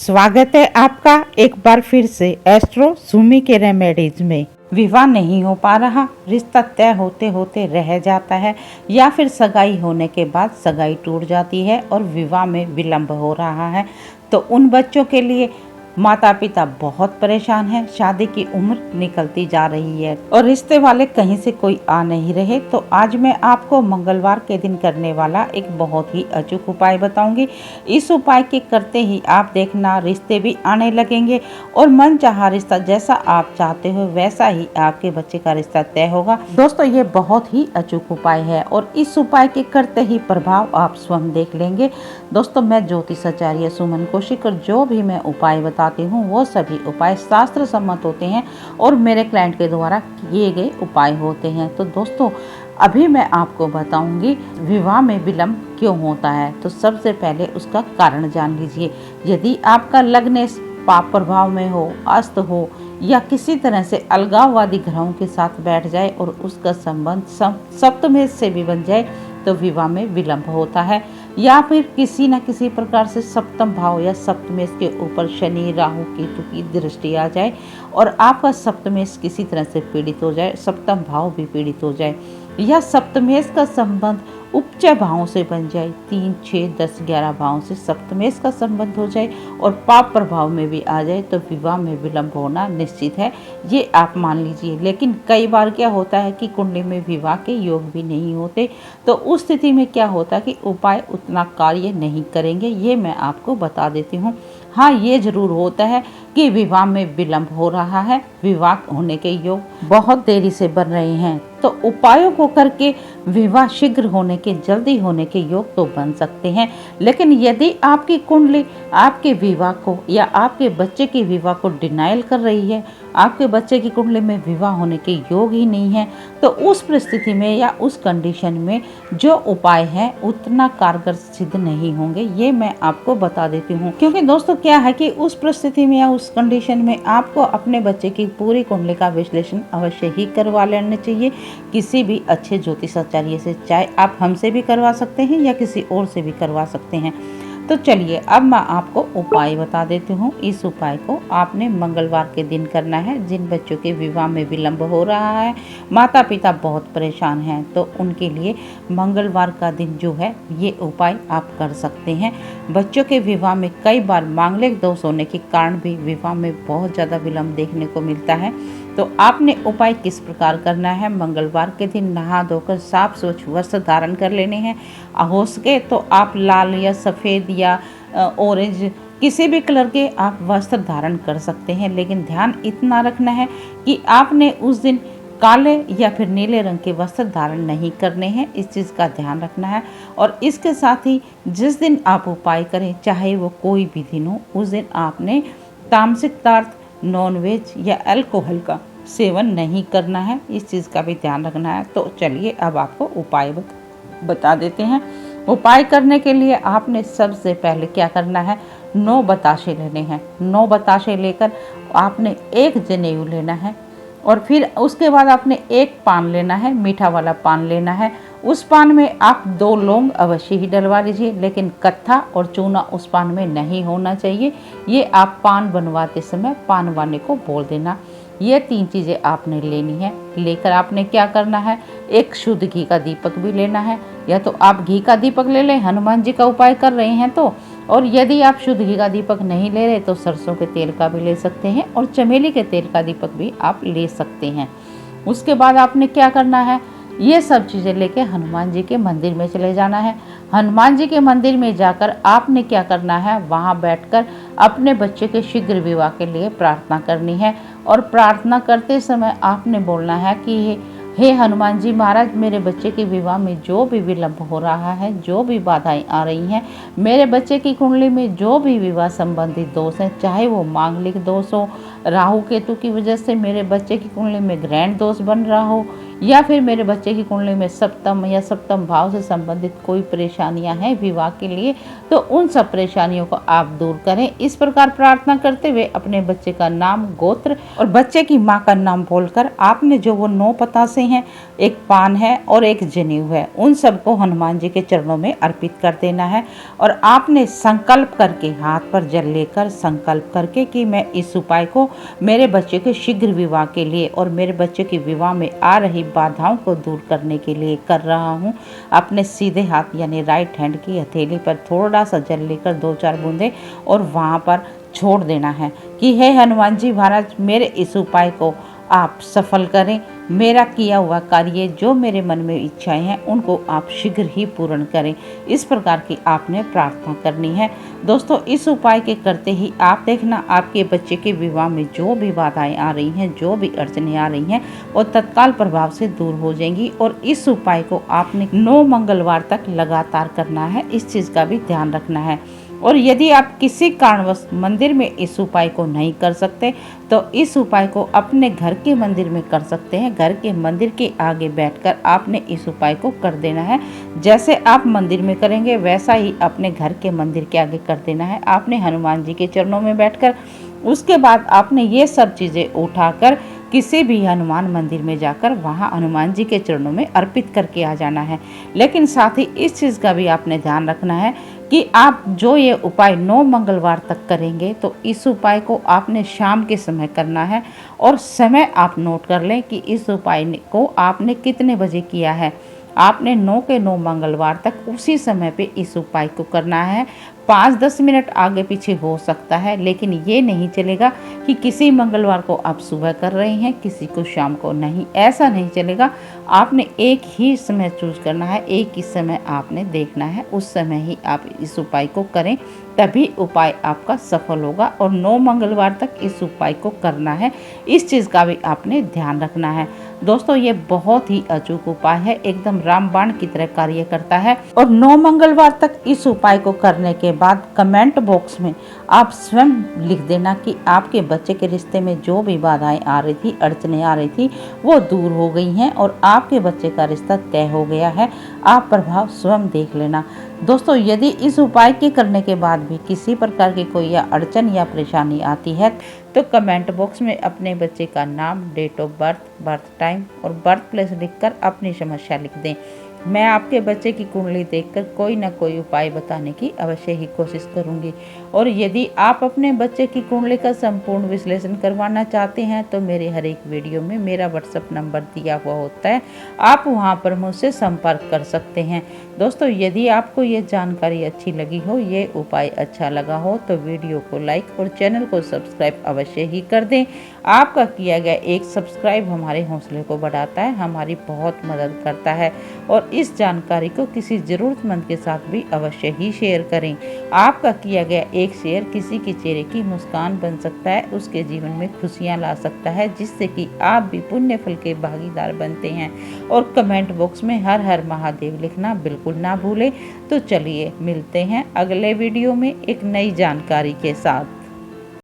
स्वागत है आपका एक बार फिर से एस्ट्रो सुमी के रेमेडीज में। विवाह नहीं हो पा रहा, रिश्ता तय होते होते रह जाता है या फिर सगाई होने के बाद सगाई टूट जाती है और विवाह में विलंब हो रहा है, तो उन बच्चों के लिए माता पिता बहुत परेशान हैं। शादी की उम्र निकलती जा रही है और रिश्ते वाले कहीं से कोई आ नहीं रहे। तो आज मैं आपको मंगलवार के दिन करने वाला एक बहुत ही अचूक उपाय बताऊंगी। इस उपाय के करते ही आप देखना रिश्ते भी आने लगेंगे और मन चाहा रिश्ता जैसा आप चाहते हो वैसा ही आपके बच्चे का रिश्ता तय होगा। दोस्तों, ये बहुत ही अचूक उपाय है और इस उपाय के करते ही प्रभाव आप स्वयं देख लेंगे। दोस्तों, मैं ज्योतिष आचार्य सुमन कौशिक और जो भी मैं उपाय बताती हूँ वो सभी उपाय शास्त्र सम्मत होते हैं और मेरे क्लाइंट के द्वारा किए गए उपाय होते हैं। तो दोस्तों, अभी मैं आपको बताऊंगी विवाह में विलंब क्यों होता है। तो सबसे पहले उसका कारण जान लीजिए। यदि आपका लग्न पाप प्रभाव में हो, अस्त हो या किसी तरह से अलगाववादी ग्रहों के साथ बैठ जाए और उसका संबंध सप्तमेश से भी बन जाए तो विवाह में विलंब होता है। या फिर किसी न किसी प्रकार से सप्तम भाव या सप्तमेश के ऊपर शनि राहु केतु की दृष्टि आ जाए और आपका सप्तमेश किसी तरह से पीड़ित हो जाए, सप्तम भाव भी पीड़ित हो जाए या सप्तमेश का संबंध उपचय भावों से बन जाए, 3, 6, 10, 11 भावों से सप्तमेश का संबंध हो जाए और पाप प्रभाव में भी आ जाए तो विवाह में विलंब होना निश्चित है, ये आप मान लीजिए। लेकिन कई बार क्या होता है कि कुंडली में विवाह के योग भी नहीं होते, तो उस स्थिति में क्या होता है कि उपाय उतना कार्य नहीं करेंगे, ये मैं आपको बता देती हूँ। हाँ, ये जरूर होता है कि विवाह में विलंब हो रहा है, विवाह होने के योग बहुत देरी से बन रहे हैं, तो उपायों को करके विवाह शीघ्र होने के, जल्दी होने के योग तो बन सकते हैं। लेकिन यदि आपकी कुंडली आपके विवाह को या आपके बच्चे के विवाह को डिनाइल कर रही है, आपके बच्चे की कुंडली में विवाह होने के योग ही नहीं है, तो उस परिस्थिति में या उस कंडीशन में जो उपाय है उतना कारगर सिद्ध नहीं होंगे, ये मैं आपको बता देती हूँ। क्योंकि दोस्तों, क्या है कि उस परिस्थिति में या उस कंडीशन में आपको अपने बच्चे की पूरी कुंडली का विश्लेषण अवश्य ही करवा लेना चाहिए किसी भी अच्छे ज्योतिषाचार्य से। चाहे आप हमसे भी करवा सकते हैं या किसी और से भी करवा सकते हैं। तो चलिए अब मैं आपको उपाय बता देती हूँ। इस उपाय को आपने मंगलवार के दिन करना है। जिन बच्चों के विवाह में विलंब हो रहा है, माता पिता बहुत परेशान हैं, तो उनके लिए मंगलवार का दिन जो है ये उपाय आप कर सकते हैं। बच्चों के विवाह में कई बार मांगलिक दोष होने के कारण भी विवाह में बहुत ज़्यादा विलंब देखने को मिलता है। तो आपने उपाय किस प्रकार करना है, मंगलवार के दिन नहा धोकर साफ स्वच्छ वस्त्र धारण कर लेने हैं। हो सके तो आप लाल या सफ़ेद या ऑरेंज किसी भी कलर के आप वस्त्र धारण कर सकते हैं, लेकिन ध्यान इतना रखना है कि आपने उस दिन काले या फिर नीले रंग के वस्त्र धारण नहीं करने हैं, इस चीज़ का ध्यान रखना है। और इसके साथ ही जिस दिन आप उपाय करें, चाहे वो कोई भी दिन हो, उस दिन आपने तामसिक पदार्थ, नॉनवेज या अल्कोहल का सेवन नहीं करना है, इस चीज़ का भी ध्यान रखना है। तो चलिए अब आपको उपाय बता देते हैं। उपाय करने के लिए आपने सबसे पहले क्या करना है, 9 बताशे लेने हैं। 9 बताशे लेकर आपने एक जनेऊ लेना है और फिर उसके बाद आपने एक पान लेना है, मीठा वाला पान लेना है। उस पान में आप 2 लौंग अवश्य ही डलवा लीजिए, लेकिन कत्था और चूना उस पान में नहीं होना चाहिए। ये आप पान बनवाते समय पान वाले को बोल देना। ये 3 चीज़ें आपने लेनी है। लेकर आपने क्या करना है, एक शुद्ध घी का दीपक भी लेना है। या तो आप घी का दीपक ले लें, हनुमान जी का उपाय कर रहे हैं तो, और यदि आप शुद्ध घी का दीपक नहीं ले रहे तो सरसों के तेल का भी ले सकते हैं और चमेली के तेल का दीपक भी आप ले सकते हैं। उसके बाद आपने क्या करना है, ये सब चीज़ें लेके हनुमान जी के मंदिर में चले जाना है। हनुमान जी के मंदिर में जाकर आपने क्या करना है, वहाँ बैठकर अपने बच्चे के शीघ्र विवाह के लिए प्रार्थना करनी है। और प्रार्थना करते समय आपने बोलना है कि हे हनुमान जी महाराज, मेरे बच्चे के विवाह में जो भी विलंब हो रहा है, जो भी बाधाएं आ रही हैं, मेरे बच्चे की कुंडली में जो भी विवाह संबंधित दोष हैं, चाहे वो मांगलिक दोष हो, राहु केतु की वजह से मेरे बच्चे की कुंडली में ग्रहण दोष बन रहा हो, या फिर मेरे बच्चे की कुंडली में सप्तम या सप्तम भाव से संबंधित कोई परेशानियां हैं विवाह के लिए, तो उन सब परेशानियों को आप दूर करें। इस प्रकार प्रार्थना करते हुए अपने बच्चे का नाम, गोत्र और बच्चे की माँ का नाम बोलकर आपने जो वो 9 पतासे हैं, एक पान है और एक जनेऊ है, उन सबको हनुमान जी के चरणों में अर्पित कर देना है। और आपने संकल्प करके, हाथ पर जल लेकर संकल्प करके कि मैं इस उपाय को मेरे बच्चे के शीघ्र विवाह के लिए और मेरे बच्चे के विवाह में आ रही बाधाओं को दूर करने के लिए कर रहा हूँ। अपने सीधे हाथ यानी राइट हैंड की हथेली पर थोड़ा सा जल लेकर 2-4 बूंदे और वहाँ पर छोड़ देना है कि हे हनुमान जी महाराज, मेरे इस उपाय को आप सफल करें। मेरा किया हुआ कार्य, जो मेरे मन में इच्छाएं हैं, उनको आप शीघ्र ही पूर्ण करें। इस प्रकार की आपने प्रार्थना करनी है। दोस्तों, इस उपाय के करते ही आप देखना आपके बच्चे के विवाह में जो भी बाधाएं आ रही हैं, जो भी अड़चनें आ रही हैं, वो तत्काल प्रभाव से दूर हो जाएंगी। और इस उपाय को आपने 9 मंगलवार तक लगातार करना है। इस चीज़ का भी ध्यान रखना है। और यदि आप किसी कारणवश मंदिर में इस उपाय को नहीं कर सकते, तो इस उपाय को अपने घर के मंदिर में कर सकते हैं। घर के मंदिर के आगे बैठकर आपने इस उपाय को कर देना है। जैसे आप मंदिर में करेंगे वैसा ही अपने घर के मंदिर के आगे कर देना है। आपने हनुमान जी के चरणों में बैठकर, उसके बाद आपने ये सब चीज़ें उठाकर किसी भी हनुमान मंदिर में जाकर वहाँ हनुमान जी के चरणों में अर्पित करके आ जाना है। लेकिन साथ ही इस चीज़ का भी आपने ध्यान रखना है कि आप जो ये उपाय 9 मंगलवार तक करेंगे, तो इस उपाय को आपने शाम के समय करना है। और समय आप नोट कर लें कि इस उपाय को आपने कितने बजे किया है। आपने 9 के 9 मंगलवार तक उसी समय पे इस उपाय को करना है। 5-10 मिनट आगे पीछे हो सकता है, लेकिन ये नहीं चलेगा कि किसी मंगलवार को आप सुबह कर रहे हैं, किसी को शाम को नहीं। ऐसा नहीं चलेगा। आपने एक ही समय चूज करना है, एक ही समय आपने देखना है, उस समय ही आप इस उपाय को करें, तभी उपाय आपका सफल होगा। और 9 मंगलवार तक इस उपाय को करना है। इस चीज़ का भी आपने ध्यान रखना है। दोस्तों, ये बहुत ही अचूक उपाय है, एकदम रामबाण की तरह कार्य करता है। और 9 मंगलवार तक इस उपाय को करने के बाद कमेंट बॉक्स में आप स्वयं लिख देना कि आपके बच्चे के रिश्ते में जो भी बाधाएं आ रही थी, अड़चनें आ रही थी, वो दूर हो गई हैं और आपके बच्चे का रिश्ता तय हो गया है। आप प्रभाव स्वयं देख लेना। दोस्तों, यदि इस उपाय के करने के बाद भी किसी प्रकार की कोई या अड़चन या परेशानी आती है, तो कमेंट बॉक्स में अपने बच्चे का नाम, date of birth, birth time और बर्थ प्लेस लिखकर अपनी समस्या लिख दें। मैं आपके बच्चे की कुंडली देखकर कोई ना कोई उपाय बताने की अवश्य ही कोशिश करूंगी। और यदि आप अपने बच्चे की कुंडली का संपूर्ण विश्लेषण करवाना चाहते हैं, तो मेरे हर एक वीडियो में मेरा व्हाट्सएप नंबर दिया हुआ होता है, आप वहां पर मुझसे संपर्क कर सकते हैं। दोस्तों, यदि आपको ये जानकारी अच्छी लगी हो, ये उपाय अच्छा लगा हो, तो वीडियो को लाइक और चैनल को सब्सक्राइब अवश्य ही कर दें। आपका किया गया एक सब्सक्राइब हमारे हौसले को बढ़ाता है, हमारी बहुत मदद करता है। और इस जानकारी को किसी ज़रूरतमंद के साथ भी अवश्य ही शेयर करें। आपका किया गया एक शेयर किसी के चेहरे की मुस्कान बन सकता है, उसके जीवन में खुशियां ला सकता है, जिससे कि आप भी पुण्य फल के भागीदार बनते हैं। और कमेंट बॉक्स में हर हर महादेव लिखना बिल्कुल ना भूलें। तो चलिए मिलते हैं अगले वीडियो में एक नई जानकारी के साथ।